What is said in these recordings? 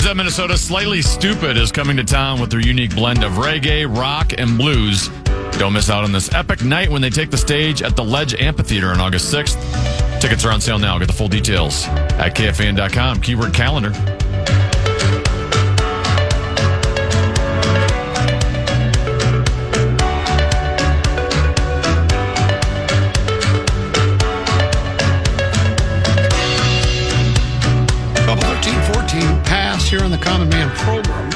up Minnesota, Slightly Stupid is coming to town with their unique blend of reggae, rock, and blues. Don't miss out on this epic night when they take the stage at the Ledge Amphitheater on August 6th. Tickets are on sale now. Get the full details at KFAN.com. Keyword calendar. Pass here on the Common Man program.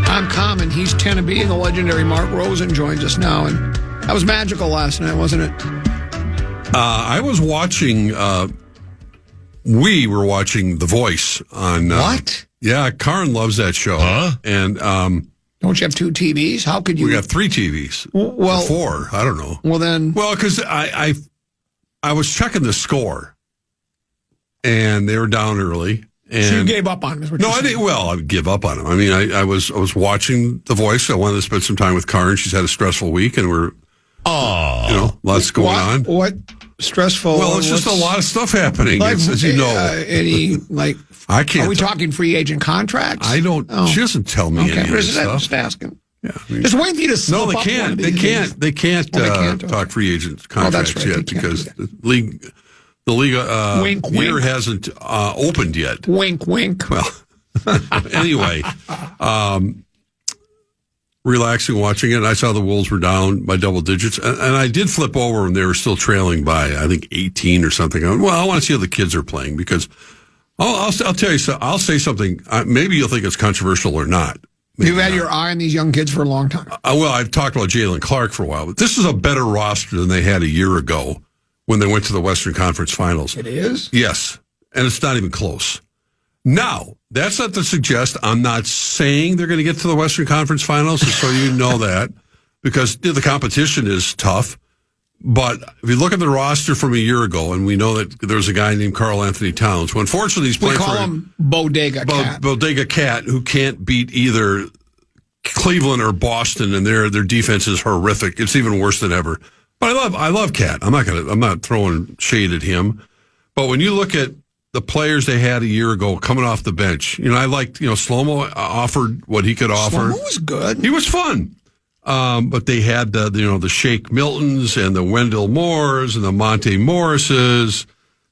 I'm Common. He's Tennessee. The legendary Mark Rosen joins us now. And that was magical last night, wasn't it? I was watching, we were watching The Voice on... What? Yeah, Karen loves that show. Huh? And... don't you have 2 TVs? How could you... We got 3 TVs. Well... Or 4. I don't know. Well, then... Well, because I was checking the score, and they were down early. And so you gave up on him? No, I didn't. Well, I would give up on him. I mean, I was watching The Voice. I wanted to spend some time with Karen. She's had a stressful week, and lots going on. What stressful? Well, it's just a lot of stuff happening, as you know. I can't. Are we talking free agent contracts? I don't. Oh. She doesn't tell me any of this stuff. Just asking. Yeah, just waiting for you to slip No, they up can't. They can't talk free agent contracts yet because the league. The league year hasn't opened yet. Wink, wink. Well, anyway, relaxing, watching it. I saw the Wolves were down by double digits, and I did flip over when they were still trailing by, I think, 18 or something. Well, I want to see how the kids are playing because I'll tell you. I'll say something. Maybe you'll think it's controversial or not. You've had your eye on these young kids for a long time. Well, I've talked about Jalen Clark for a while, but this is a better roster than they had a year ago when they went to the Western Conference Finals. It is? Yes, and it's not even close. Now, that's not to suggest I'm not saying they're going to get to the Western Conference Finals, so you know that, because the competition is tough. But if you look at the roster from a year ago, and we know that there's a guy named Karl Anthony Towns, who unfortunately he's playing for him Bodega Cat. Bodega Cat, who can't beat either Cleveland or Boston, and their defense is horrific. It's even worse than ever. But I love Cat. I'm not throwing shade at him. But when you look at the players they had a year ago coming off the bench, I liked, Slomo offered what he could offer. Slomo was good. He was fun. But they had the Shake Miltons and the Wendell Moores and the Monte Morrises,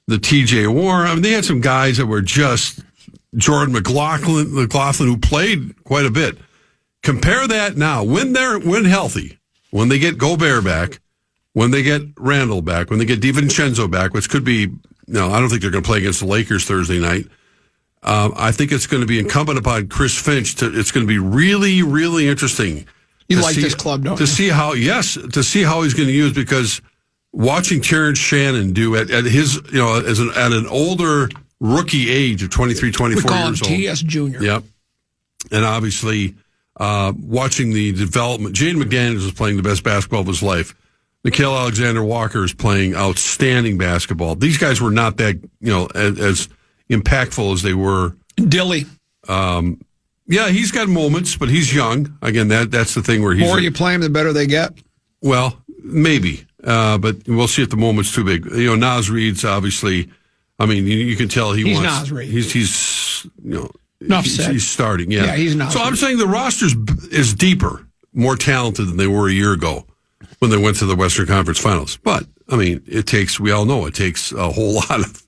the TJ Warren. I mean, they had some guys that were just Jordan McLaughlin, who played quite a bit. Compare that now when healthy, when they get Gobert back, when they get Randall back, when they get DiVincenzo back, which could be, I don't think they're going to play against the Lakers Thursday night. I think it's going to be incumbent upon Chris Finch it's going to be really, really interesting. You like this club, don't you? To see how he's going to use, because watching Terrence Shannon do at his, at an older rookie age of 23, 24 we call years him old. TS Jr. Yep. And obviously, watching the development, Jaden McDaniels is playing the best basketball of his life. Nickeil Alexander-Walker is playing outstanding basketball. These guys were not that, as impactful as they were. Dilly. Yeah, he's got moments, but he's young. Again, that's the thing where he's... The more you play him, the better they get? Well, maybe. But we'll see if the moment's too big. Naz Reid's obviously... I mean, you can tell he wants... Naz Reid. He's he's starting, yeah. Yeah, he's not. So I'm saying the roster is deeper, more talented than they were a year ago when they went to the Western Conference Finals. But, I mean, we all know it takes a whole lot of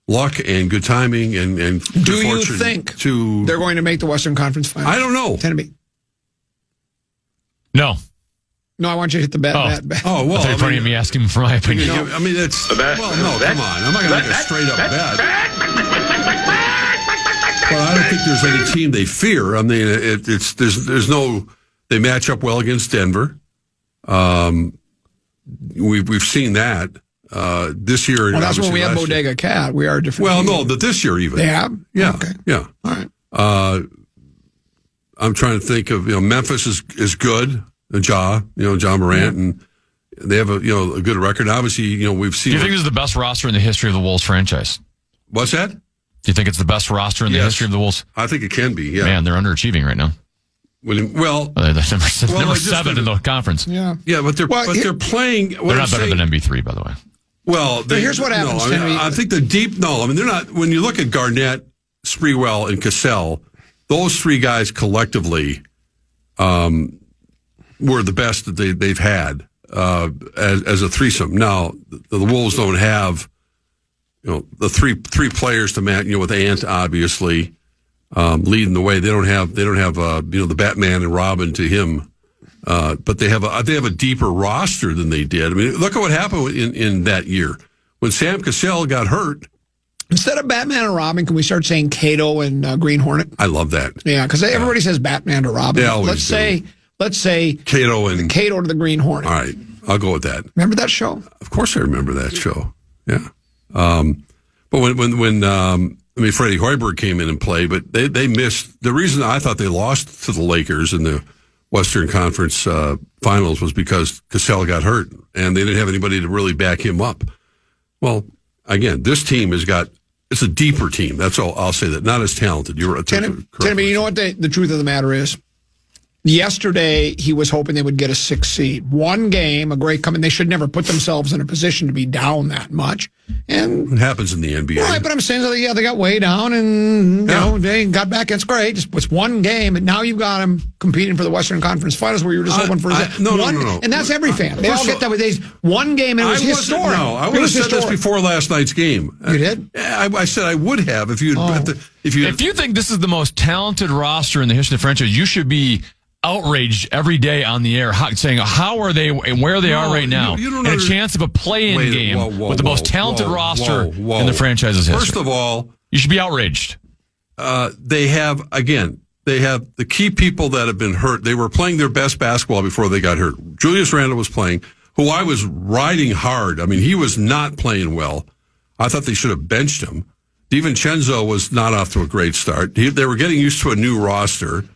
luck and good timing and good fortune. Do you think they're going to make the Western Conference Finals? I don't know. Tennessee. No. No, I want you to hit the bet. Oh, well. I thought me asking for my opinion. I mean, that's... Well, no, come on. I'm not going to make a straight-up bet. Well, I don't think there's any team they fear. I mean, there's no... They match up well against Denver. We've seen that this year. Well, that's when we have Bodega Cat. We are a different. Well, team. No, but this year even. They have. Yeah. Okay. Yeah. All right. I'm trying to think of Memphis is good. Ja Morant, and they have a good record. Obviously, we've seen. Do you think this is the best roster in the history of the Wolves franchise? What's that? Do you think it's the best roster in the history of the Wolves? I think it can be. Yeah. Man, they're underachieving right now. They're number 7 in the conference. Yeah, but they're playing. They're not better than MB3, by the way. Well, here's what happens. I think they're not. When you look at Garnett Sprewell, and Cassell, those three guys collectively were the best that they've had as a threesome. Now, the Wolves don't have, the three players to match, with Ant obviously leading the way. They don't have the Batman and Robin to him, but they have a deeper roster than they did. I mean, look at what happened in that year when Sam Cassell got hurt. Instead of Batman and Robin, can we start saying Cato and Green Hornet? I love that. Yeah, because everybody says Batman to Robin. They always do. Let's say Cato to the Green Hornet. All right, I'll go with that. Remember that show? Of course, I remember that show. Yeah, but when Freddie Hoiberg came in and played, but they missed. The reason I thought they lost to the Lakers in the Western Conference Finals was because Cassell got hurt, and they didn't have anybody to really back him up. Well, again, this team it's a deeper team. That's all I'll say. That not as talented. You're Tennessee, you know what the truth of the matter is? Yesterday, he was hoping they would get a 6 seed. One game, a great coming. They should never put themselves in a position to be down that much. And it happens in the NBA. Right, but I'm saying, they got way down and they got back. It's great. It's one game, and now you've got them competing for the Western Conference Finals where you were just hoping for no. And that's every fan. They all get that with these one game, and it was historic. No, I would have said this before last night's game. You did? I said I would have if you. If you think this is the most talented roster in the history of the franchise, you should be outraged every day on the air, saying how are they and where they are right now, and a chance of a play-in game with the most talented roster in the franchise's history. First of all, you should be outraged. They have the key people that have been hurt. They were playing their best basketball before they got hurt. Julius Randle was playing, who I was riding hard. I mean, he was not playing well. I thought they should have benched him. DiVincenzo was not off to a great start. They were getting used to a new roster.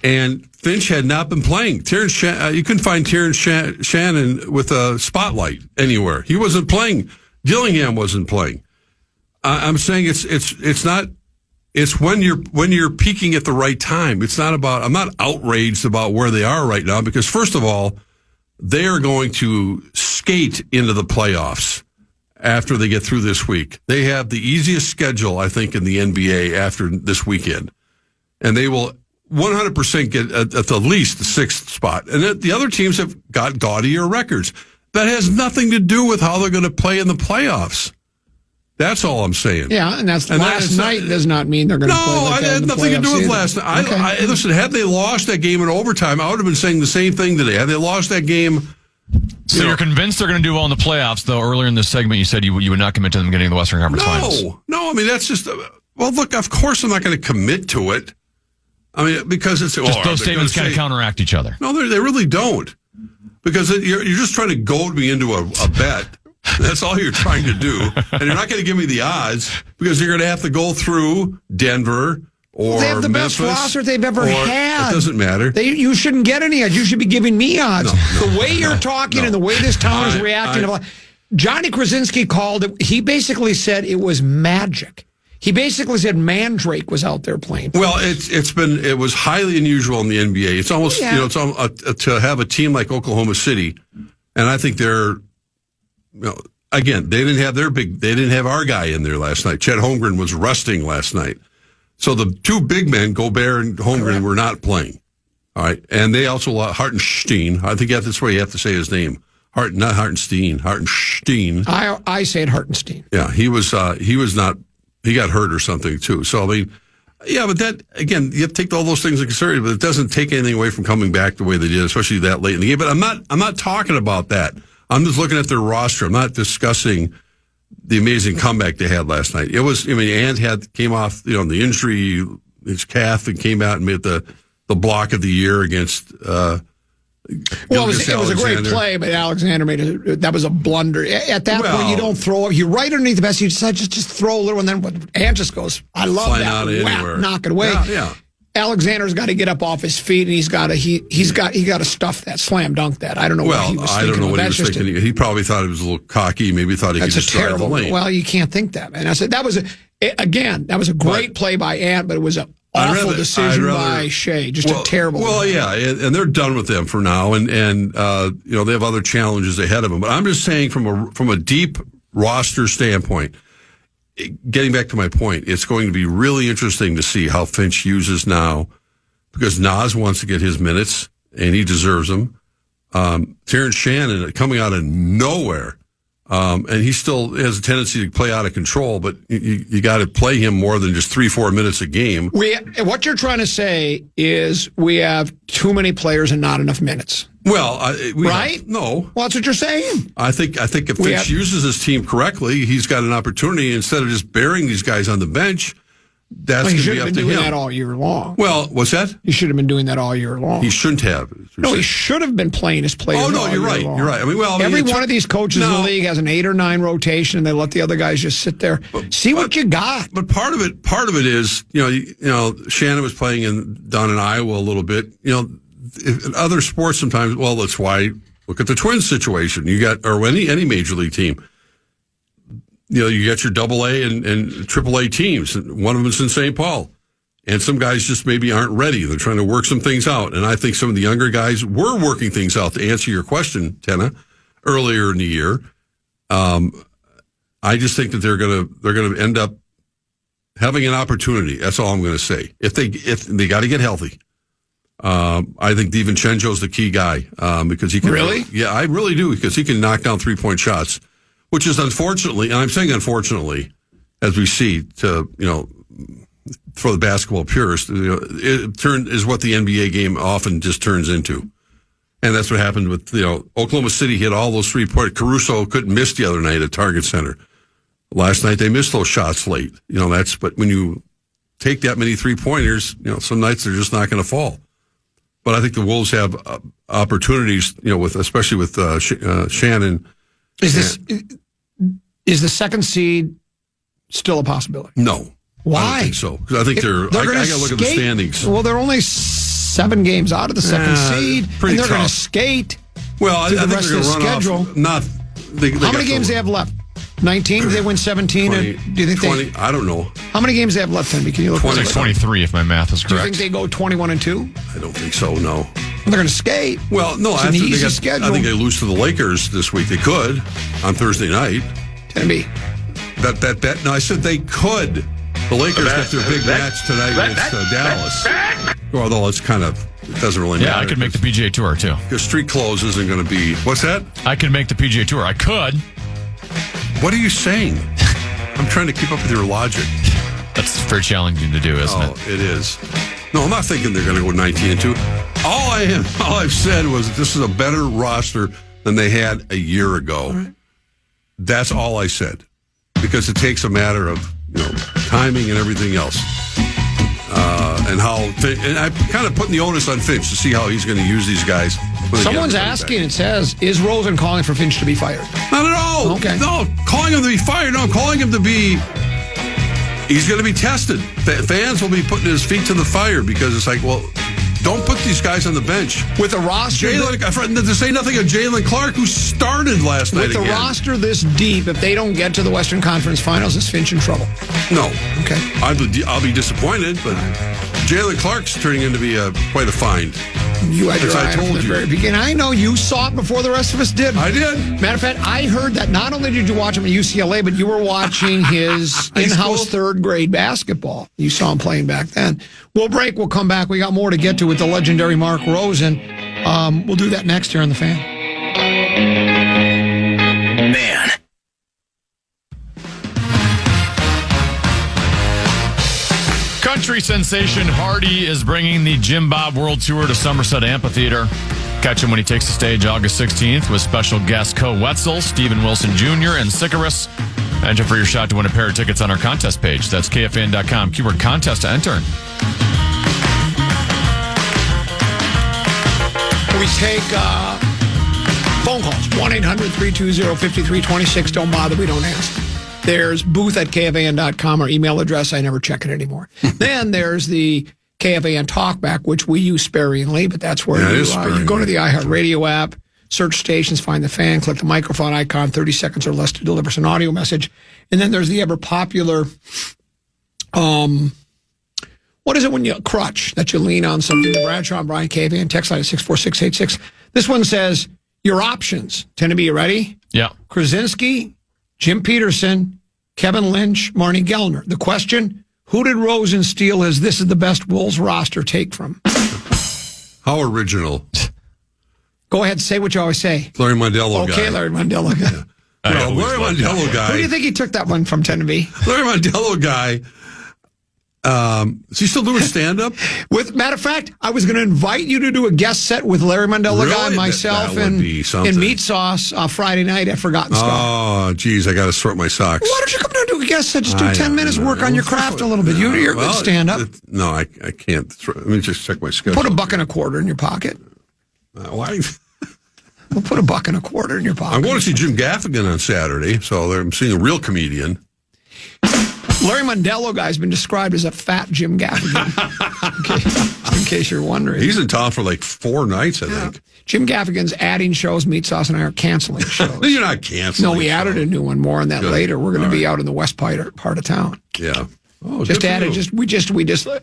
And Finch had not been playing. You couldn't find Terrence Shannon with a spotlight anywhere. He wasn't playing. Dillingham wasn't playing. I'm saying it's not. It's when you're peaking at the right time. It's not about. I'm not outraged about where they are right now because first of all, they are going to skate into the playoffs after they get through this week. They have the easiest schedule I think in the NBA after this weekend, and they will 100% get at the least the 6th spot. And the other teams have got gaudier records. That has nothing to do with how they're going to play in the playoffs. That's all I'm saying. Yeah, and last night does not mean they're going to play like that. No, it had nothing to do with last night. Okay. Listen, had they lost that game in overtime, I would have been saying the same thing today. Had they lost that game... So you're convinced they're going to do well in the playoffs, though earlier in this segment you said you would not commit to them getting the Western Conference Finals. No, I mean, that's just... Well, look, of course I'm not going to commit to it. I mean, because it's... Just those statements kind of counteract each other. No, they really don't. Because you're just trying to goad me into a bet. That's all you're trying to do. And you're not going to give me the odds because you're going to have to go through Denver or they have the Memphis, best roster they've ever had. It doesn't matter. You shouldn't get any odds. You should be giving me odds. The way you're talking and the way this town is reacting. Johnny Krasinski called it. He basically said it was magic. He basically said Mandrake was out there playing. Well, it was highly unusual in the NBA. It's almost to have a team like Oklahoma City, and I think they're again they didn't have our guy in there last night. Chet Holmgren was resting last night, so the two big men, Gobert and Holmgren, were not playing. All right, and they also Hartenstein. I think that's the way you have to say his name. Not Hartenstein. Hartenstein. I say it Hartenstein. Yeah, he was not. He got hurt or something, too. So, I mean, yeah, but that, again, you have to take all those things into consideration, but it doesn't take anything away from coming back the way they did, especially that late in the game. But I'm not talking about that. I'm just looking at their roster. I'm not discussing the amazing comeback they had last night. Ant came off, the injury, his calf, and came out and made the block of the year against, well, it was a great play, but Alexander that was a blunder. At that point, you don't throw it. You're right underneath the basket. You decide just throw a little, and then Ant just goes, I love that. Whack, knock it away. Yeah. Alexander's got to get up off his feet, and he's got to stuff that, slam dunk that. I don't know what he was thinking. I don't know what he was thinking. He probably thought it was a little cocky. Maybe thought he could just drive the lane. Well, you can't think that, man. I said that was a great play by Ant, but it was an awful decision by Shea. Just a terrible. Well, yeah, and they're done with them for now, and they have other challenges ahead of them. But I'm just saying, from a deep roster standpoint, getting back to my point, it's going to be really interesting to see how Finch uses now, because Nas wants to get his minutes, and he deserves them. Terrence Shannon coming out of nowhere, and he still has a tendency to play out of control, but you got to play him more than just 3-4 minutes a game. What you're trying to say is we have too many players and not enough minutes. Well, right? No. Well, that's what you're saying. I think if Finch uses his team correctly, he's got an opportunity instead of just burying these guys on the bench. That's going to be up to him. He should have been doing that all year long. Well, what's that? He should have been doing that all year long. He shouldn't have. No, he should have been playing his players. Oh, no, you're right. You're right. I mean, every one of these coaches in the league has an 8 or 9 rotation, and they let the other guys just sit there. See what you got. But part of it is, Shannon was playing down in Iowa a little bit. In other sports sometimes, well, that's why look at the Twins situation. You got, or any major league team. You got your AA and AAA teams. One of them's in St. Paul. And some guys just maybe aren't ready. They're trying to work some things out. And I think some of the younger guys were working things out, to answer your question, Tenna, earlier in the year. I just think that they're gonna end up having an opportunity. That's all I'm gonna say. If they gotta get healthy. I think DiVincenzo's the key guy, because he can. Really? Yeah, I really do, because he can knock down 3-point shots. Which is unfortunately, and I'm saying unfortunately, as we see, for the basketball purists, is what the NBA game often just turns into. And that's what happened with, Oklahoma City hit all those 3-point. Caruso couldn't miss the other night at Target Center. Last night they missed those shots late. But when you take that many 3-pointers, some nights they're just not going to fall. But I think the Wolves have opportunities, especially with Shannon. Is the second seed still a possibility? No. Why? I don't think so. Because I think I got to look at the standings. Well, they're only 7 games out of the second seed, and they're going to skate. Well, I think rest they're going to run schedule. Off. How many games they have left? 19? Do they win 17? 20, do you think 20? I don't know. How many games they have left, Henry? Can you look? 23, if my math is correct. Do you think they go 21-2? I don't think so. No. They're going to skate. Well, no. It's an easy schedule. I think they lose to the Lakers this week. They could on Thursday night. Can it be? No, I said they could. The Lakers got their big match tonight against Dallas. Although it doesn't really matter. Yeah, I could make the PGA Tour, too. Your street clothes isn't going to be... What's that? I could make the PGA Tour. I could. What are you saying? I'm trying to keep up with your logic. That's very challenging to do, isn't it? Oh, it is. No, I'm not thinking they're going to go 19-2. All I've said was this is a better roster than they had a year ago. All right. That's all I said, because it takes a matter of timing and everything else, and I'm kind of putting the onus on Finch to see how he's going to use these guys. Someone's asking. It says, is Rosen calling for Finch to be fired? Not at all. Okay. No, calling him to be fired. No, I'm calling him to be. He's going to be tested. Fans will be putting his feet to the fire, because it's like, well, don't put these guys on the bench. With a roster... to say nothing of Jalen Clark, who started last night again. With a roster this deep, if they don't get to the Western Conference Finals, is Finch in trouble? No. Okay. I'll be disappointed, but Jalen Clark's turning into be quite a find. You had your eye on it from the very beginning. I know you saw it before the rest of us did. I did. Matter of fact, I heard that not only did you watch him at UCLA, but you were watching his in-house third grade basketball. You saw him playing back then. We'll break. We'll come back. We got more to get to with the legendary Mark Rosen. We'll do that next here on The Fan. Man. Country sensation Hardy is bringing the Jim Bob World Tour to Somerset Amphitheater. Catch him when he takes the stage August 16th with special guests Co Wetzel, Stephen Wilson Jr., and Sicarus. Enter for your shot to win a pair of tickets on our contest page. That's KFAN.com. Keyword contest to enter. We take phone calls. 1-800-320-5326. Don't bother. We don't answer. There's booth at KFAN.com, our email address. I never check it anymore. Then there's the KFAN Talkback, which we use sparingly, but that's where you go to the iHeartRadio app, search stations, find the fan, click the microphone icon, 30 seconds or less to deliver us an audio message. And then there's the ever popular, what is it when you crutch that you lean on something? The Bradshaw and Brian KFAN text line at 64686. This one says, your options tend to be, you ready? Yeah. Krasinski, Jim Peterson, Kevin Lynch, Marnie Gellner. The question, who did Rosen steal his "this is the best Wolves roster" take from? How original. Go ahead, say what you always say. Larry Mondello guy. Okay, Larry Mondello guy. Yeah. Well, Larry Mondello guy. Who do you think he took that one from, 10 to B? Larry Mondello guy. Is he still doing stand-up? Matter of fact, I was going to invite you to do a guest set with Larry Mandela Really? Guy, myself, That would be and something. Meat Sauce Friday night at Forgotten Star. Oh, geez, I got to sort my socks. Why don't you come down and do a guest set? Just do I 10 minutes, know. work on your craft a little bit. You're a good stand-up. No, I can't. Let me just check my schedule. Put $1.25 in your pocket. Why? We'll put $1.25 in your pocket. I'm going to see Jim Gaffigan on Saturday, so I'm seeing a real comedian. Larry Mondello Guy has been described as a fat Jim Gaffigan. in case you're wondering. He's in town for like 4 nights, I think. Jim Gaffigan's adding shows. Meat Sauce and I are canceling shows. You're not canceling. No, we added a new one. More on that Good. later. We're going to be right. out in the west part of town. Yeah. Oh, Just good for added. you. We just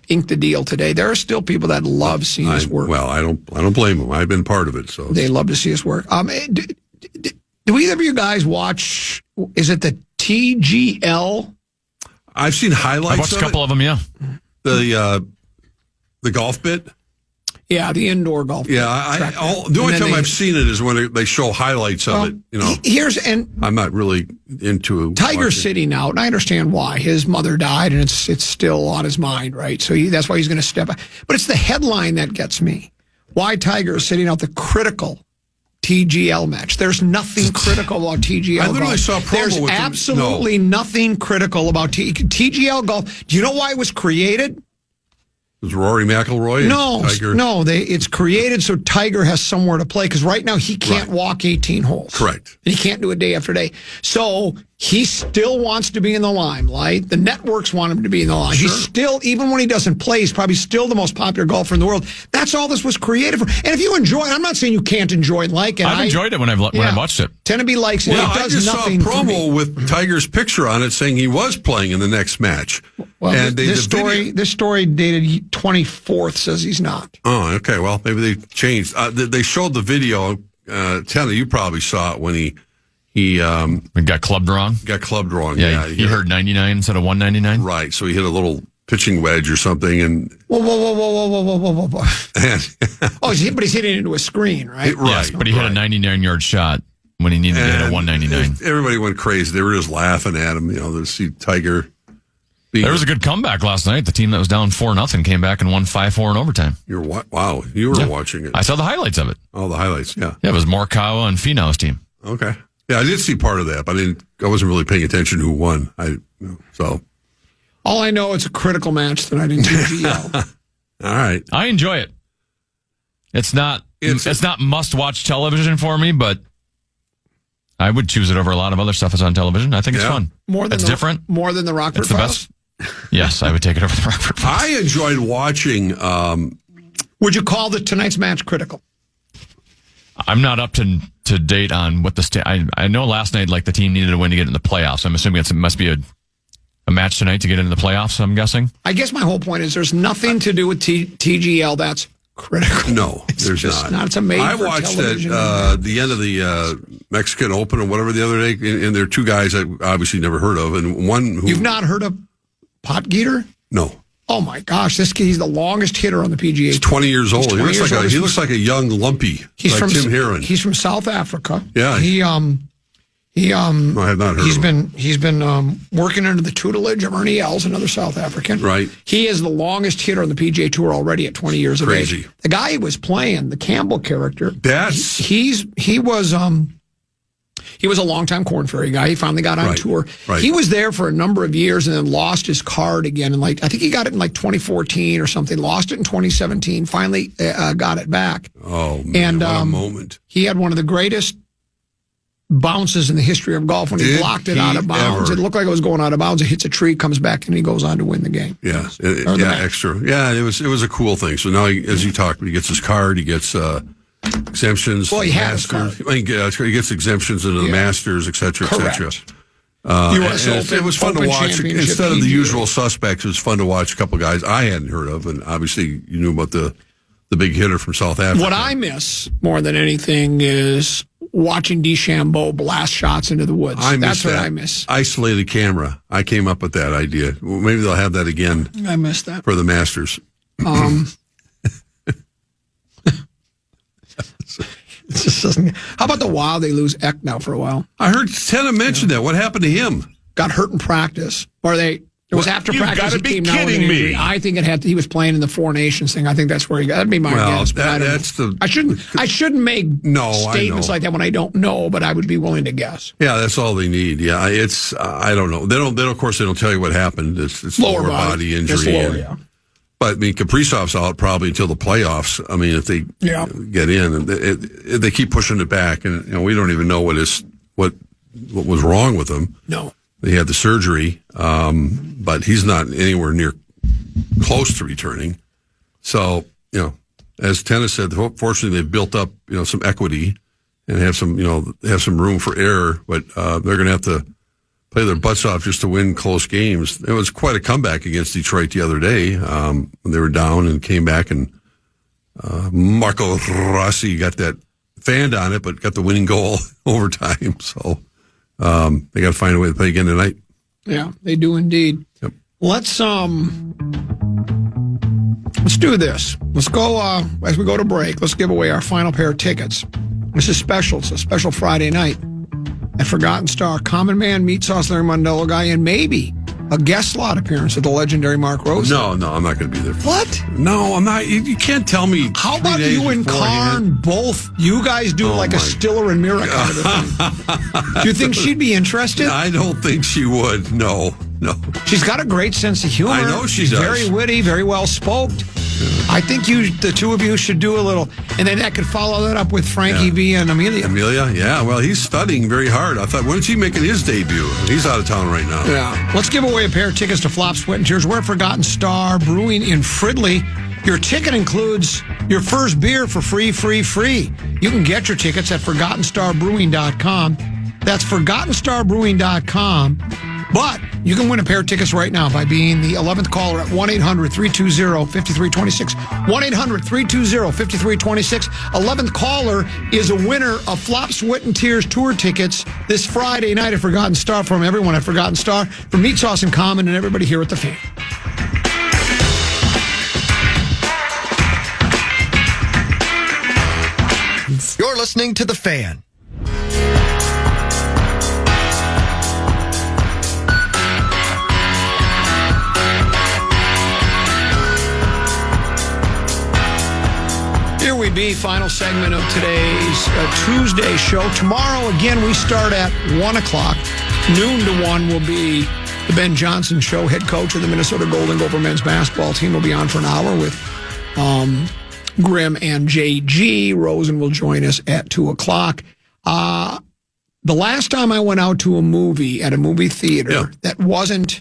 inked the deal today. There are still people that love seeing us work. Well, I don't blame him. I've been part of it, so They love to see us work. Do either of you guys watch? Is it the TGL? I've seen highlights. I watched a couple of them. Yeah, the golf bit. Yeah, the indoor golf. Yeah, the only time I've seen it is when they show highlights of it. You know, I'm not really into Tiger's watching. sitting out, and I understand why. His mother died, and it's still on his mind, right? So that's why he's going to step out. But it's the headline that gets me. Why Tiger is sitting out the critical TGL match. There's nothing critical about TGL golf. I literally saw a promo There's with them. absolutely nothing critical about TGL golf. Do you know why it was created? Was Rory McIlroy and Tiger? No, it's created so Tiger has somewhere to play because right now he can't walk 18 holes. Correct. And he can't do it day after day. So he still wants to be in the limelight. The networks want him to be in the limelight. Sure. He's still, even when he doesn't play, he's probably still the most popular golfer in the world. That's all this was created for. And if you enjoy it, I'm not saying you can't enjoy it and like it. I've enjoyed it when I watched it. Tenneby likes it. Well, It I does just saw a nothing for me. promo with Tiger's picture on it saying he was playing in the next match. Well, and this story dated 24th says he's not. Oh, okay. Well, maybe they changed. They showed the video. Tanner, you probably saw it when he got clubbed wrong. got clubbed wrong. Yeah, he heard 99 instead of 199. Right. So he hit a little pitching wedge or something, and Whoa. But he's hitting it into a screen, right? right. Yes, but he hit a 99-yard shot when he needed to hit a 199. Everybody went crazy. They were just laughing at him. You know, to see Tiger. There was a good comeback last night. The team that was down 4-0 came back and won 5-4 in overtime. Wow, you were watching it. I saw the highlights of it. Oh, the highlights. Yeah. Yeah, it was Morikawa and Finau's team. Okay. Yeah, I did see part of that, but I wasn't really paying attention who won. So. All I know, it's a critical match tonight in TGL. All right. I enjoy it. It's not must-watch television for me, but I would choose it over a lot of other stuff that's on television. I think it's fun. It's different. More than the Rockford It's the Files? best. Yes, I would take it over the Rockford Files. I enjoyed watching. Would you call tonight's match critical? I'm not up to date on what the I know last night, like, the team needed a win to get in the playoffs. I'm assuming it must be a match tonight to get into the playoffs, I'm guessing. I guess my whole point is there's nothing to do with TGL that's critical. No, there's not. It's a made I for watched television. the end of the Mexican Open or whatever the other day, and there are 2 guys I obviously never heard of, and one who You've not heard of Potgieter? No. Oh my gosh, he's the longest hitter on the PGA. He's 20 years old. He looks like a young lumpy. He's like from Tim Herron. He's from South Africa. Yeah. I have not heard of him. He's been working under the tutelage of Ernie Els, another South African. Right. He is the longest hitter on the PGA Tour already at 20 years of age. Crazy. The guy he was playing, the Campbell character. He was a longtime Corn Ferry guy. He finally got on tour. Right. He was there for a number of years and then lost his card again. And I think he got it in 2014 or something. Lost it in 2017. Finally got it back. Oh man, what a moment! He had one of the greatest bounces in the history of golf when he blocked it out of bounds. It looked like it was going out of bounds. It hits a tree, comes back, and he goes on to win the game. Yeah, extra. Yeah, it was a cool thing. So now, as you talked, he gets his card. He gets exemptions. Well, he has he gets exemptions into the Masters, et cetera, et cetera. It was fun to watch. Instead of the usual suspects, it was fun to watch a couple guys I hadn't heard of, and obviously you knew about the the big hitter from South Africa. What I miss more than anything is watching DeChambeau blast shots into the woods. That's what I miss. Isolated camera. I came up with that idea. Well, maybe they'll have that again. I miss that for the Masters. It just doesn't. How about the Wild? They lose Eck now for a while. I heard Tenna mention that. What happened to him? Got hurt in practice, or it was after You've practice. You've got to be kidding me! I think he was playing in the Four Nations thing. I think that's where he got. That'd be my guess. I shouldn't make statements like that when I don't know, but I would be willing to guess. Yeah, that's all they need. Yeah, it's I don't know. They don't. Of course, they don't tell you what happened. It's lower body injury. But I mean, Kaprizov's out probably until the playoffs. I mean, if they get in, and they keep pushing it back, and we don't even know what was wrong with him. No, they had the surgery, but he's not anywhere near close to returning. So as Tennis said, fortunately they've built up some equity and have some room for error, but they're going to have to play their butts off just to win close games. It was quite a comeback against Detroit the other day. When they were down and came back, and Marco Rossi got that fanned on it, but got the winning goal overtime. So they got to find a way to play again tonight. Yeah, they do indeed. Yep. Let's do this. Let's go as we go to break. Let's give away our final pair of tickets. This is special. It's a special Friday night at Forgotten Star. Common Man, Meat Sauce, Larry Mondello Guy, and maybe a guest slot appearance at the legendary Mark Rosen. No, I'm not going to be there. What? No, I'm not. You can't tell me. How about you and Karn both? You guys do a Stiller and Mira kind of a thing. Do you think she'd be interested? I don't think she would. No. She's got a great sense of humor. I know she's does. Very witty, very well spoke. I think the two of you should do a little, and then that could follow that up with Frankie V and Amelia. Yeah. Well, he's studying very hard. I thought, when's he making his debut? He's out of town right now. Yeah. Let's give away a pair of tickets to Flop, Sweat, and Tears. We're at Forgotten Star Brewing in Fridley. Your ticket includes your first beer for free. You can get your tickets at ForgottenStarBrewing.com. That's ForgottenStarBrewing.com. But you can win a pair of tickets right now by being the 11th caller at 1-800-320-5326. 1-800-320-5326. 11th caller is a winner of Flop, Sweat, and Tears tour tickets this Friday night at Forgotten Star from everyone at Forgotten Star, from Meat Sauce and Common and everybody here at the Fan. You're listening to the Fan. Here we be, final segment of today's Tuesday show. Tomorrow, again, we start at 1 o'clock. Noon to 1 will be the Ben Johnson Show. Head coach of the Minnesota Golden Gopher men's basketball team will be on for an hour with Grim and JG. Rosen will join us at 2 o'clock. The last time I went out to a movie at a movie theater that wasn't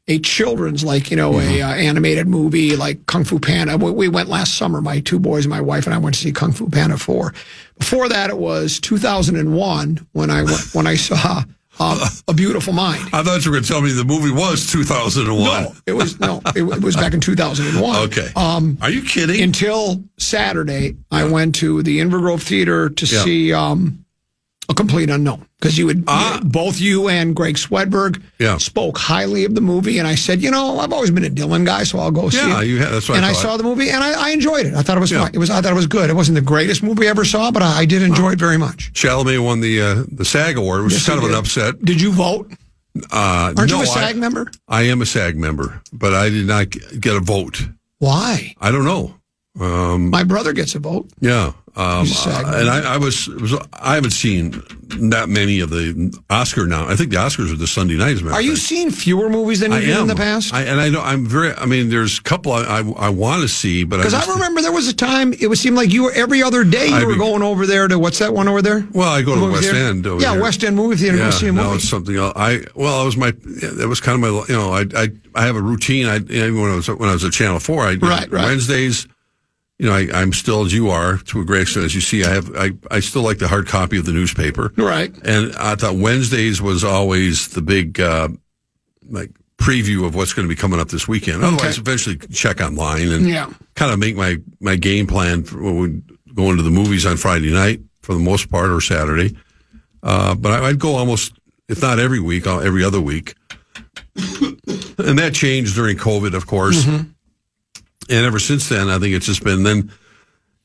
a children's, a animated movie like Kung Fu Panda. We went last summer, my two boys and my wife and I went to see Kung Fu Panda 4. Before that, it was 2001 when I saw A Beautiful Mind. I thought you were going to tell me the movie was 2001. No, it was back in 2001. Okay. Are you kidding? Until Saturday, I went to the Invergrove Theater to see A Complete Unknown, because both you and Greg Swedberg spoke highly of the movie, and I said, I've always been a Dylan guy, so I'll go see it. That's what I saw the movie, and I enjoyed it. I thought it was fine. I thought it was good. It wasn't the greatest movie I ever saw, but I did enjoy it very much. Chalamet won the SAG award, which is kind of an upset. Did you vote? Aren't you a SAG member? I am a SAG member, but I did not get a vote. Why? I don't know. My brother gets a vote. Yeah. And I haven't seen that many of the Oscar now. I think the Oscars are this Sunday night. Are you seeing fewer movies than you did in the past? There's a couple I want to see, but because I remember there was a time it would seem like you were every other day you were going over there to, what's that one over there? Well, I go to West End. West End movie theater to go see a movie. No, it's something else. That was kind of my, I have a routine. Even when I was at Channel 4, Wednesdays. I'm still, as you are, to a great extent, as you see, I still like the hard copy of the newspaper. Right. And I thought Wednesdays was always the big, preview of what's going to be coming up this weekend. Otherwise, eventually check online and kind of make my game plan for when we go into the movies on Friday night for the most part, or Saturday. But I'd go almost, if not every week, every other week. And that changed during COVID, of course. Mm-hmm. And ever since then, I think it's just been then,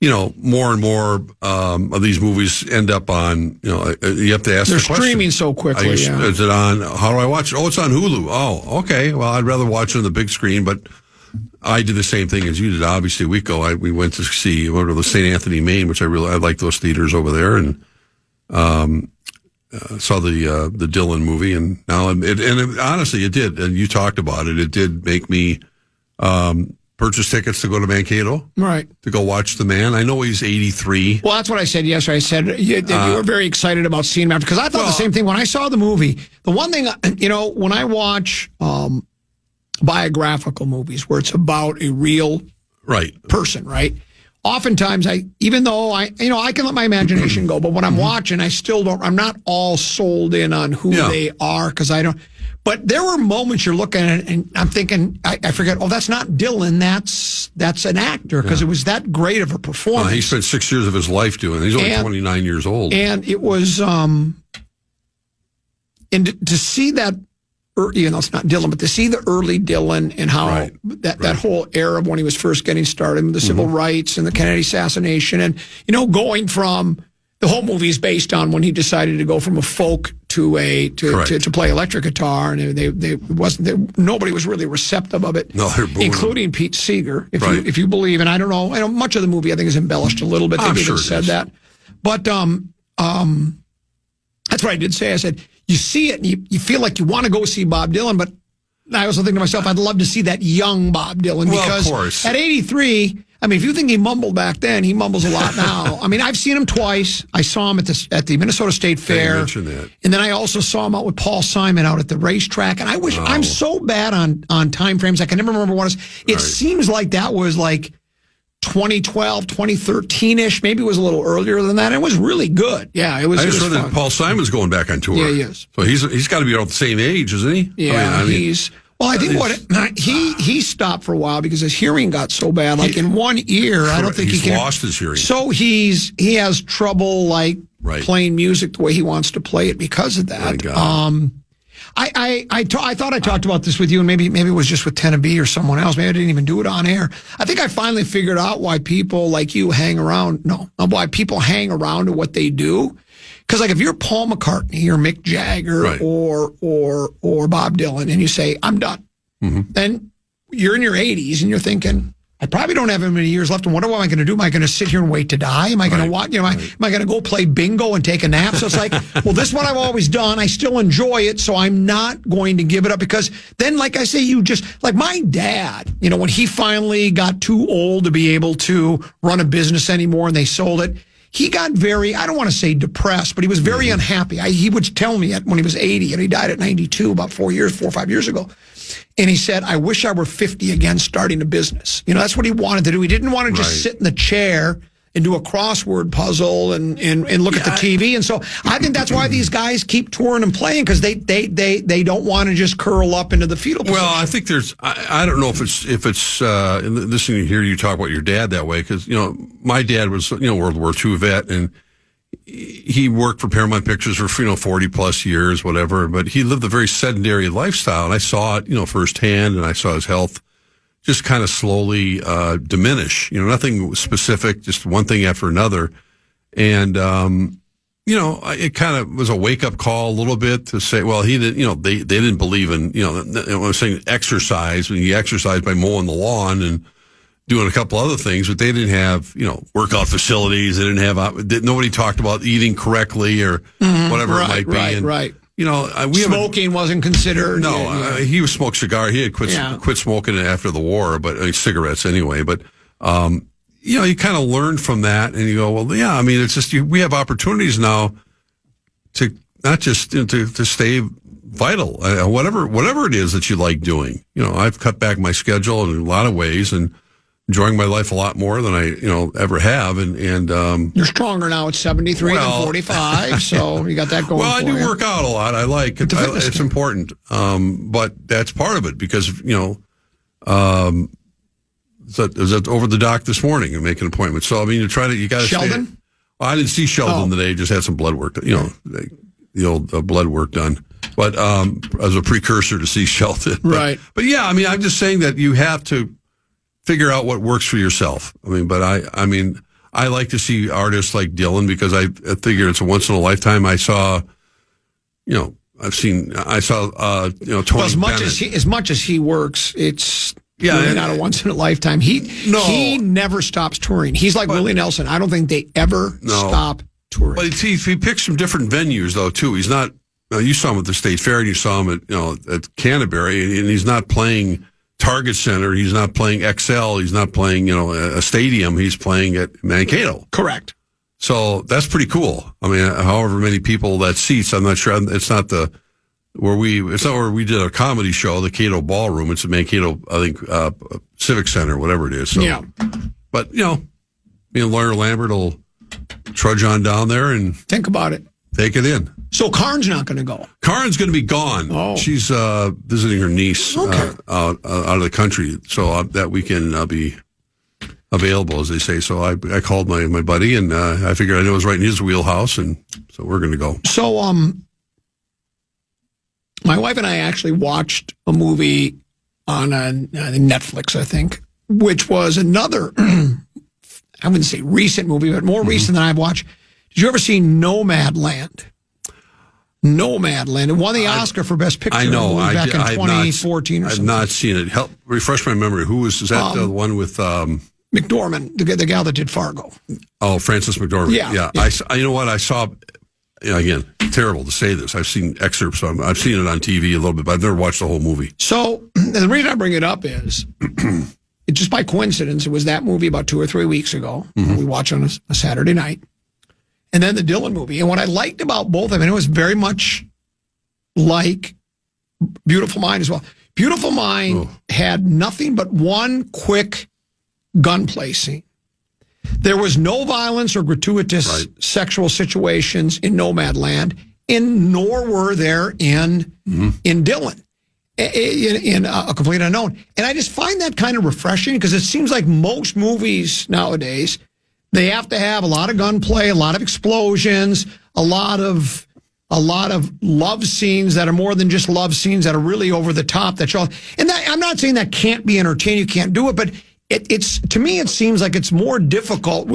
more and more of these movies end up on, you have to ask They're the question. streaming so quickly. Is it on, how do I watch it? Oh, it's on Hulu. Oh, okay. Well, I'd rather watch it on the big screen, but I did the same thing as you did. Obviously, a week ago, we went to see the St. Anthony, Maine, which I like those theaters over there, and saw the Dylan movie, and now honestly, it did. And you talked about it. It did make me purchase tickets to go to Mankato, right? To go watch the man. I know he's 83. Well, that's what I said yesterday. I said you were very excited about seeing him because I thought the same thing when I saw the movie. The one thing, when I watch biographical movies where it's about a real person, right? Oftentimes, even though I can let my imagination go, but when I'm watching, I'm not all sold in on who they are because I don't. But there were moments you're looking at it and I'm thinking, I forget, that's not Dylan, that's an actor because it was that great of a performance. He spent 6 years of his life doing it. He's only 29 years old. And it was, and to see that, it's not Dylan, but to see the early Dylan and how that whole era when he was first getting started, the civil rights and the Kennedy assassination, and going from the whole movie is based on when he decided to go from a folk to play electric guitar, and nobody was really receptive of it, including Pete Seeger, if you believe. And I don't know, much of the movie I think is embellished a little bit. They even said that, but that's what I did say. I said, you see it and you feel like you want to go see Bob Dylan, but I also think to myself, I'd love to see that young Bob Dylan because at 83, if you think he mumbled back then, he mumbles a lot now. I've seen him twice. I saw him at the Minnesota State Fair. That. And then I also saw him out with Paul Simon out at the racetrack. And I wish I'm so bad on time frames. I can never remember what it was. It seems like that was like 2012, 2013-ish. Maybe it was a little earlier than that. It was really good. Yeah, it was. I just read that Paul Simon's going back on tour. Yeah, he is. So he's got to be about the same age, isn't he? Yeah, he's. Well, I think he stopped for a while because his hearing got so bad. Like in one ear, I don't think he can. He's lost his hearing. So he has trouble playing music the way he wants to play it because of that. I thought I talked about this with you, and maybe it was just with Tennessee or someone else. Maybe I didn't even do it on air. I think I finally figured out why people like you hang around. Why people hang around to what they do. Because if you're Paul McCartney or Mick Jagger or Bob Dylan, and you say I'm done, then you're in your 80s and you're thinking, I probably don't have many years left. And what am I going to do? Am I going to sit here and wait to die? Am I going to watch? Am I going to go play bingo and take a nap? So it's like, well, this is what I've always done. I still enjoy it, so I'm not going to give it up because then, like I say, you just like my dad. When he finally got too old to be able to run a business anymore, and they sold it. He got very, I don't want to say depressed, but he was very unhappy. He would tell me when he was 80, and he died at 92 about 4 or 5 years ago. And he said, I wish I were 50 again starting a business. That's what he wanted to do. He didn't want to just sit in the chair and do a crossword puzzle and look at the TV. And so I think that's why these guys keep touring and playing because they don't want to just curl up into the fetal position. Well, I think there's, I don't know if it's listening to hear you talk about your dad that way because, my dad was, World War II vet and he worked for Paramount Pictures for, 40 plus years, whatever, but he lived a very sedentary lifestyle. And I saw it, firsthand, and I saw his health just kind of slowly diminish. Nothing specific, just one thing after another. And, it kind of was a wake-up call a little bit to say, well, he didn't, they didn't believe in, I was saying exercise. When he exercised by mowing the lawn and doing a couple other things, but they didn't have, workout facilities. They didn't have, nobody talked about eating correctly or whatever it might be. Right. Smoking wasn't considered. No, he was smoked cigar. He had quit smoking after the war, but cigarettes anyway. But you kind of learn from that, and you go, well, yeah. It's just we have opportunities now to not just to stay vital, whatever it is that you like doing. I've cut back my schedule in a lot of ways, and enjoying my life a lot more than I ever have, and you're stronger now at 73 than 45, so you got that going. Well, I do you. work out a lot. I like it. It's important, but that's part of it because is that over the doc this morning and make an appointment. So I mean, you got to Sheldon. Well, I didn't see Sheldon today. Just had some blood work. The old blood work done. But as a precursor to see Sheldon. Right. But yeah, I mean, I'm just saying that you have to figure out what works for yourself. I mean, but I like to see artists like Dylan because I figure it's a once in a lifetime. I saw, Tony Well, as much as he works, it's really not a once in a lifetime. He never stops touring. He's like Willie Nelson. I don't think they ever stop touring. But he picks some different venues though too. He's not. You saw him at the State Fair, and you saw him at Canterbury, and he's not playing Target Center. He's not playing XL. He's not playing a stadium. He's playing at Mankato. Correct. So that's pretty cool. I mean, however many people that seats, I'm not sure. It's not where we did a comedy show, the Cato Ballroom. It's at Mankato, I think, Civic Center, whatever it is. So, yeah. But me and Lawyer Lambert will trudge on down there and think about it. Take it in. So Karn's not going to go. Karn's going to be gone. Oh. She's visiting her niece out of the country, so that weekend I'll be available, as they say. So I called my buddy, and I figured I knew it was right in his wheelhouse, and so we're going to go. So my wife and I actually watched a movie on Netflix, I think, which was another, I wouldn't say recent movie, but more recent than I've watched. Did you ever see Nomadland? Nomadland. It won the Oscar for Best Picture. I know. Back in 2014 or something. I've not seen it. Help refresh my memory. Is that the one with McDormand, the gal that did Fargo? Oh, Frances McDormand. Yeah. You know what? I saw. Again, terrible to say this. I've seen excerpts. I've seen it on TV a little bit, but I've never watched the whole movie. So the reason I bring it up is, just by coincidence, it was that movie about 2 or 3 weeks ago. We watched on a Saturday night. And then the Dylan movie. And what I liked about both of them, it was very much like Beautiful Mind as well. Beautiful Mind had nothing but one quick gunplay scene. There was no violence or gratuitous sexual situations in Nomadland, and nor were there in Dylan, in A Complete Unknown. And I just find that kind of refreshing because it seems like most movies nowadays, they have to have a lot of gunplay, a lot of explosions, a lot of love scenes that are more than just love scenes that are really over the top. I'm not saying that can't be entertaining, you can't do it, but it's to me it seems like it's would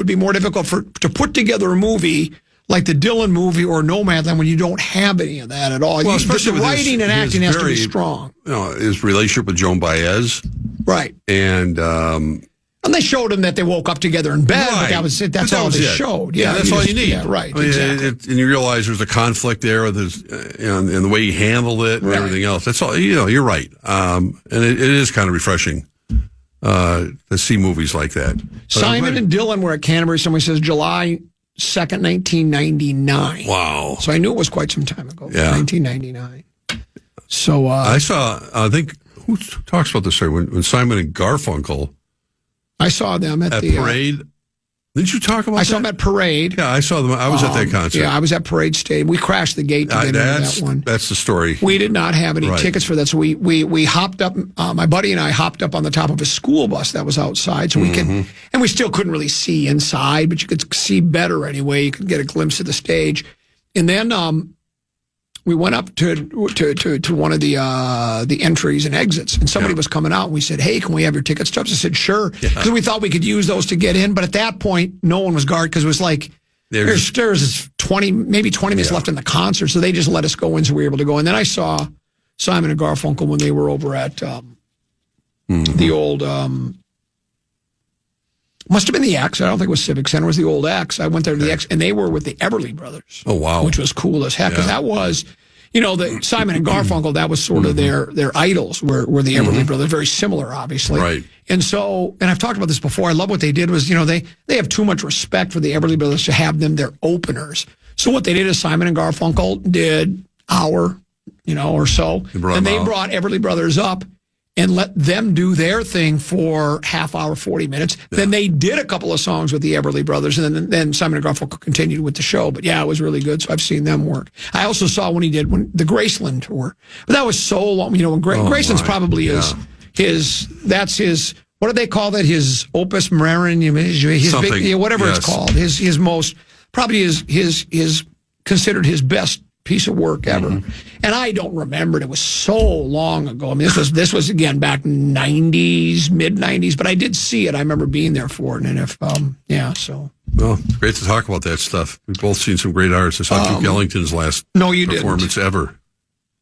be more difficult to put together a movie like the Dylan movie or Nomadland when you don't have any of that at all. Well, especially the writing and acting has to be strong. His relationship with Joan Baez, right, and they showed him that they woke up together in bed, but that's all they showed. Yeah, that's all you need. Yeah, right, exactly. And you realize there's a conflict there with and the way he handled it and everything else. That's all. You're right. And it is kind of refreshing to see movies like that. Simon and Dylan were at Canterbury. Somebody says July 2nd, 1999. Wow. So I knew it was quite some time ago. Yeah. 1999. So I saw, I think, who talks about this story? When Simon and Garfunkel... I saw them at the Parade. Didn't you talk about that? I saw them at Parade. Yeah, I saw them. I was at that concert. Yeah, I was at Parade Stadium. We crashed the gate to get into that one. That's the story. We did not have any tickets for that, so we hopped up. My buddy and I hopped up on the top of a school bus that was outside, so we could, and we still couldn't really see inside, but you could see better anyway. You could get a glimpse of the stage, and then we went up to one of the entries and exits, and somebody was coming out, and we said, "Hey, can we have your ticket stubs?" I said, "Sure," because we thought we could use those to get in. But at that point, no one was guarded because it was like there's 20 minutes left in the concert, so they just let us go in, so we were able to go. And then I saw Simon and Garfunkel when they were over at the old. Must have been the X. I don't think it was Civic Center. It was the old X. I went there to the X, and they were with the Everly Brothers. Oh, wow. Which was cool as heck, because that was, the Simon and Garfunkel, that was sort of their idols, were the Everly Brothers. Very similar, obviously. Right. And so, and I've talked about this before, I love what they did was, they have too much respect for the Everly Brothers to have them their openers. So what they did is Simon and Garfunkel did hour, or so. And they brought Everly Brothers up. and let them do their thing for half hour, 40 minutes. Yeah. Then they did a couple of songs with the Everly Brothers, and then Simon and Garfunkel continued with the show. But yeah, it was really good. So I've seen them work. I also saw when he did the Graceland tour, but that was so long. You know, when Graceland's probably that's his. What do they call that? His opus marin, his big, whatever it's called. His most probably his considered his best piece of work ever. Mm-hmm. And I don't remember it. It was so long ago. I mean, this was again back in '90s, mid '90s. But I did see it. I remember being there for it. And if so. Well, it's great to talk about that stuff. We've both seen some great artists. I saw Duke Ellington's last performance ever.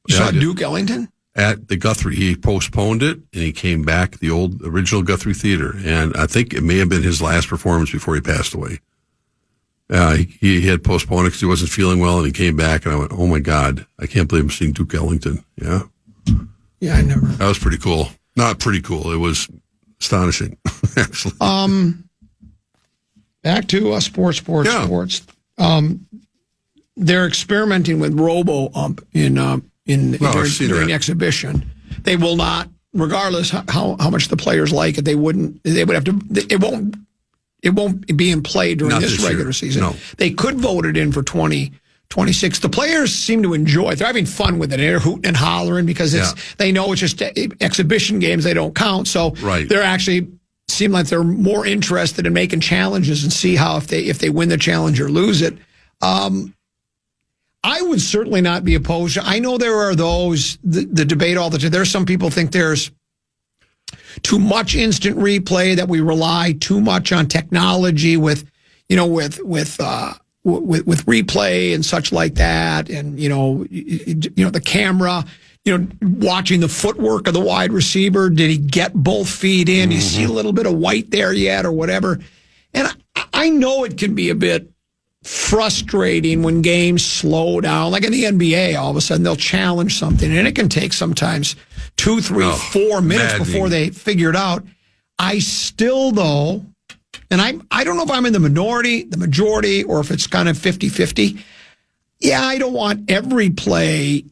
You saw Duke Ellington? At the Guthrie. He postponed it, and he came back, the original Guthrie Theater. And I think it may have been his last performance before he passed away. He had postponed it because he wasn't feeling well, and he came back, and I went, oh, my God, I can't believe I'm seeing Duke Ellington. Yeah. Yeah, I never. That was pretty cool. Not pretty cool. It was astonishing, actually. Back to sports. They're experimenting with robo-ump during exhibition. They will not, regardless how much the players like it, it won't be in play during this regular season. No. They could vote it in for 2026. The players seem to enjoy it. They're having fun with it. They're hooting and hollering because they know it's just exhibition games. They don't count. So they're actually seem like they're more interested in making challenges and see how if they win the challenge or lose it. I would certainly not be opposed. I know there are those, the debate all the time. There's some people think there's too much instant replay, that we rely too much on technology with replay and such like that. And, the camera, watching the footwork of the wide receiver. Did he get both feet in? Do you see a little bit of white there yet or whatever? And I know it can be a bit frustrating when games slow down, like in the NBA. All of a sudden they'll challenge something, and it can take sometimes 2, 3, 4 minutes before they figure it out. I still, though, and I don't know if I'm in the minority, the majority, or if it's kind of 50-50. Yeah, I don't want every play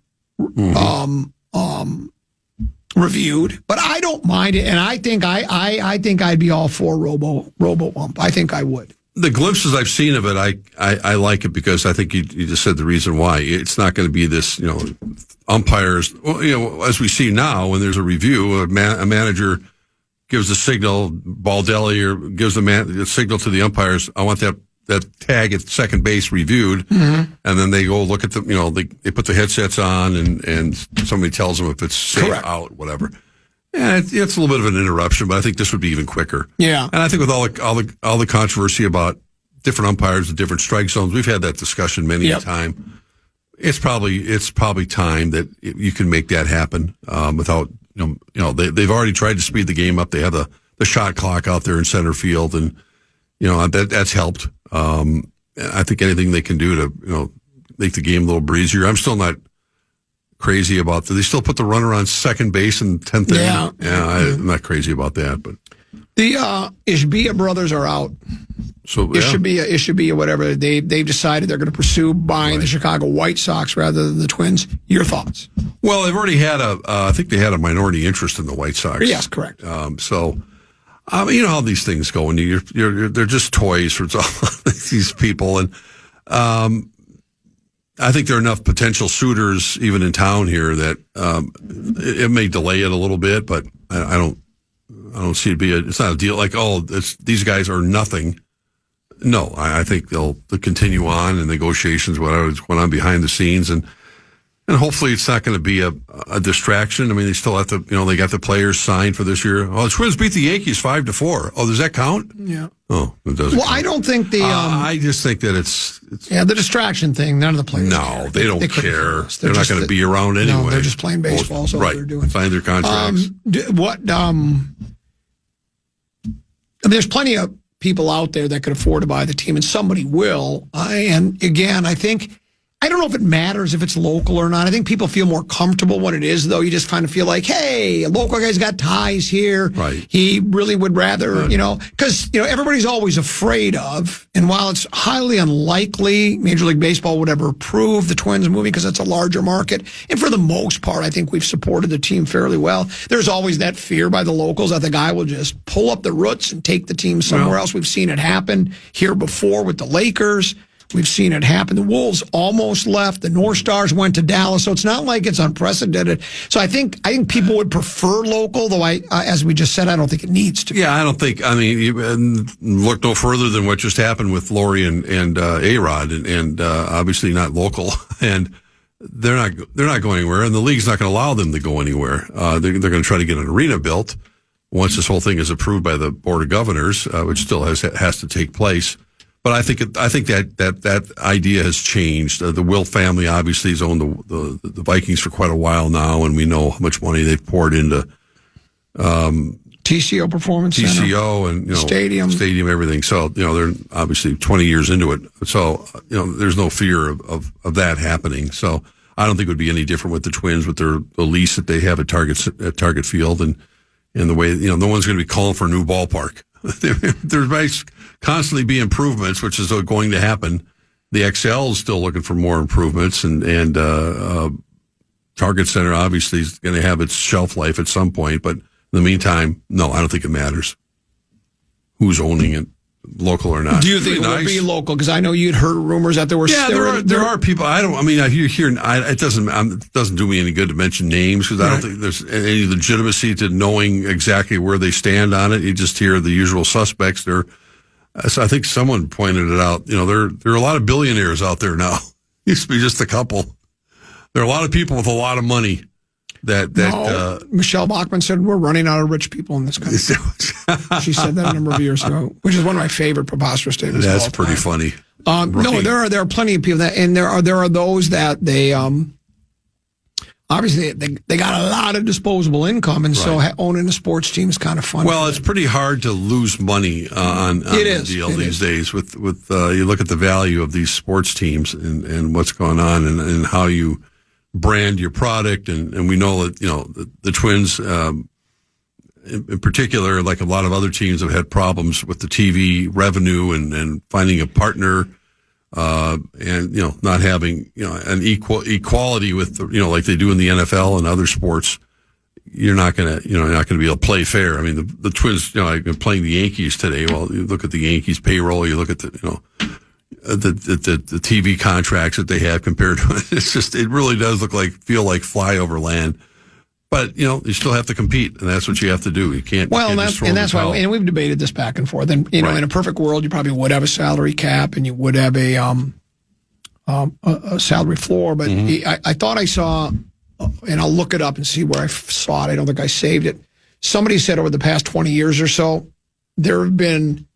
reviewed, but I don't mind it, and I think I'd be all for robo-ump. I think I would. The glimpses I've seen of it, I like it because I think you just said the reason why. It's not going to be this, umpires, as we see now when there's a review, a manager gives a signal, Baldelli, or gives a signal to the umpires, I want that tag at second base reviewed, and then they go look at they put the headsets on and somebody tells them if it's safe out, whatever. Yeah, it's a little bit of an interruption, but I think this would be even quicker. Yeah, and I think with all the controversy about different umpires and different strike zones, we've had that discussion many a time. It's probably time that you can make that happen without they've already tried to speed the game up. They have the shot clock out there in center field, and that's helped. I think anything they can do to make the game a little breezier. I'm still not crazy about that. They still put the runner on second base in 10th inning. Yeah, I'm not crazy about that. But the Ishbia brothers are out. So it should be whatever. They've decided they're going to pursue buying the Chicago White Sox rather than the Twins. Your thoughts? Well, they've already had I think they had a minority interest in the White Sox. Yes, correct. So you know how these things go, and they're just toys for these people, and I think there are enough potential suitors even in town here that it may delay it a little bit, but I don't see it it's not a deal like, these guys are nothing. No, I think they'll continue on in negotiations, whatever's going on behind the scenes, and hopefully it's not going to be a distraction. I mean, they still have to, they got the players signed for this year. Oh, the Twins beat the Yankees 5-4. Oh, does that count? Yeah. Oh, it doesn't. Well, count. I don't think I just think that it's the distraction thing. None of the players. No, care. They don't care. They're not going to be around anyway. No, they're just playing baseball. So right. They're doing. Sign their contracts. There's plenty of people out there that could afford to buy the team, and somebody will. And again, I think I don't know if it matters if it's local or not. I think people feel more comfortable when it is, though. You just kind of feel like, hey, a local guy's got ties here. Right. He really would rather, because, everybody's always afraid of, and while it's highly unlikely Major League Baseball would ever approve the Twins moving because it's a larger market, and for the most part, I think we've supported the team fairly well. There's always that fear by the locals that the guy will just pull up the roots and take the team somewhere else. We've seen it happen here before with the Lakers. We've seen it happen. The Wolves almost left. The North Stars went to Dallas. So it's not like it's unprecedented. So I think people would prefer local, though as we just said, I don't think it needs to. Yeah, I don't think. I mean, you look no further than what just happened with Lori and A-Rod, and obviously not local, and they're not going anywhere, and the league's not going to allow them to go anywhere. They're going to try to get an arena built once this whole thing is approved by the Board of Governors, which still has to take place. But I think that idea has changed. The Wilt family obviously has owned the Vikings for quite a while now, and we know how much money they've poured into TCO Performance Center. TCO and stadium, everything. So they're obviously 20 years into it. So there's no fear of that happening. So I don't think it would be any different with the Twins with the lease that they have at Target Field, and the way no one's going to be calling for a new ballpark. There might constantly be improvements, which is going to happen. The XL is still looking for more improvements, and Target Center obviously is going to have its shelf life at some point. But in the meantime, no, I don't think it matters who's owning it, local or not. Do you think it would be local? Because I know you'd heard rumors that there were. Yeah, there are people. I hear. It doesn't do me any good to mention names because I don't think there's any legitimacy to knowing exactly where they stand on it. You just hear the usual suspects. So I think someone pointed it out. There are a lot of billionaires out there now. Used to be just a couple. There are a lot of people with a lot of money. Michelle Bachmann said we're running out of rich people in this country. She said that a number of years ago, which is one of my favorite preposterous statements. That's pretty funny. No, there are plenty of people that, and there are those that they obviously they got a lot of disposable income, and so owning a sports team is kind of fun. Well, it's pretty hard to lose money on the deal these days. With you look at the value of these sports teams and what's going on and how you brand your product, and we know that the Twins in particular, like a lot of other teams, have had problems with the TV revenue and finding a partner, and not having an equality with like they do in the NFL and other sports. You're not gonna be able to play fair. I mean, the Twins, I've been playing the Yankees today. Well, you look at the Yankees payroll, you look at the TV contracts that they have compared to it really does feel like flyover land. But you still have to compete, and that's what you have to do. You can't. Well, that's why, and we've debated this back and forth. And in a perfect world, you probably would have a salary cap, and you would have a salary floor. But I thought I saw, and I'll look it up and see where I saw it. I don't think I saved it. Somebody said over the past 20 years or so, there have been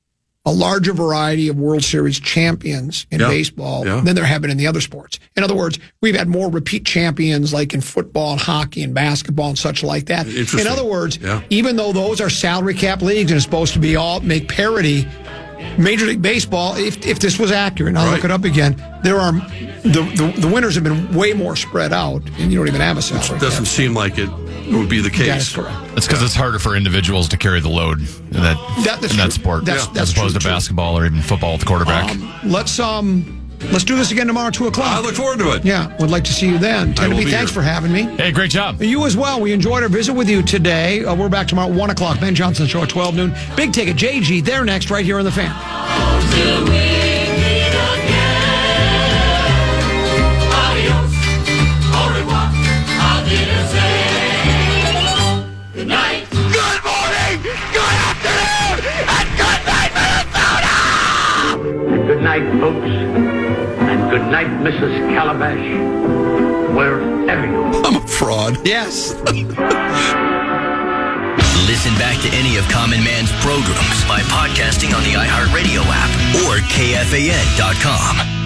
a larger variety of World Series champions in baseball than there have been in the other sports. In other words, we've had more repeat champions like in football and hockey and basketball and such like that. In other words, even though those are salary cap leagues and it's supposed to be all make parity, Major League Baseball, if this was accurate, and I'll look it up again, there are the winners have been way more spread out, and you don't even have a salary cap. It doesn't seem like it would be the case. That's correct. That's because it's harder for individuals to carry the load in that sport, as opposed to basketball or even football with the quarterback. Let's do this again tomorrow, 2:00. I look forward to it. Yeah, would like to see you then. Tennessee, thanks for having me. Hey, great job. You as well. We enjoyed our visit with you today. We're back tomorrow at 1:00. Ben Johnson Show at 12 noon. Big Ticket, JG, they're next right here on The Fan. Until we meet again. Adios, au revoir, auf Wiedersehen. Good night. Good morning, good afternoon, and good night, Minnesota! Good night, folks. And good night, Mrs. Calabash. Wherever you are. I'm a fraud. Yes. Listen back to any of Common Man's programs by podcasting on the iHeartRadio app or KFAN.com.